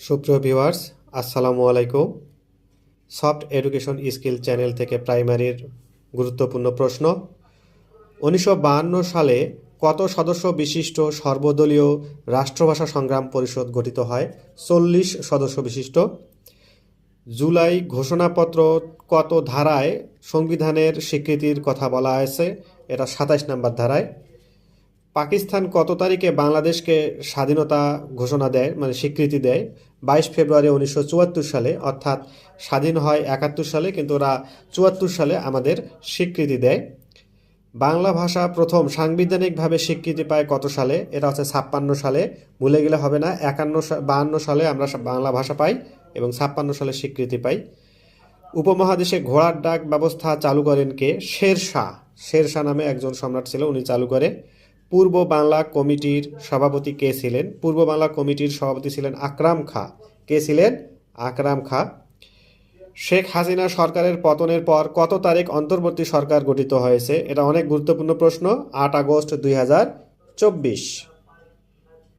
সুপ্রিয় ভিউয়ার্স, আসসালামু আলাইকুম। সফট এডুকেশন স্কিল চ্যানেল থেকে প্রাইমারির গুরুত্বপূর্ণ প্রশ্ন। 1952 সালে কত সদস্য বিশিষ্ট সর্বদলীয় রাষ্ট্রভাষা সংগ্রাম পরিষদ গঠিত হয়? 40 সদস্য বিশিষ্ট। জুলাই ঘোষণাপত্র কত ধারায় সংবিধানের স্বীকৃতির কথা বলা হয়েছে? এটা 27 নম্বর ধারায়। পাকিস্তান কত তারিখে বাংলাদেশকে স্বাধীনতা ঘোষণা দেয়, মানে স্বীকৃতি দেয়? 22 ফেব্রুয়ারি 1974 সালে। অর্থাৎ স্বাধীন হয় 71 সালে, কিন্তু ওরা 74 সালে আমাদের স্বীকৃতি দেয়। বাংলা ভাষা প্রথম সাংবিধানিকভাবে স্বীকৃতি পায় কত সালে? এটা হচ্ছে 56 সালে। ভুলে গেলে হবে না, 52 সালে আমরা বাংলা ভাষা পাই এবং 56 সালে স্বীকৃতি পাই। উপমহাদেশে ঘোড়ার ডাক ব্যবস্থা চালু করেন কে? শেরশাহ। শেরশাহ নামে একজন সম্রাট ছিল, উনি চালু করে। পূর্ব বাংলা কমিটির সভাপতি কে ছিলেন? পূর্ব বাংলা কমিটির সভাপতি ছিলেন আকরাম খাঁ। কে ছিলেন? আকরাম খাঁ। শেখ হাসিনা সরকারের পতনের পর কত তারিখ অন্তর্বর্তী সরকার গঠিত হয়েছে? এটা অনেক গুরুত্বপূর্ণ প্রশ্ন। 8 আগস্ট 2024।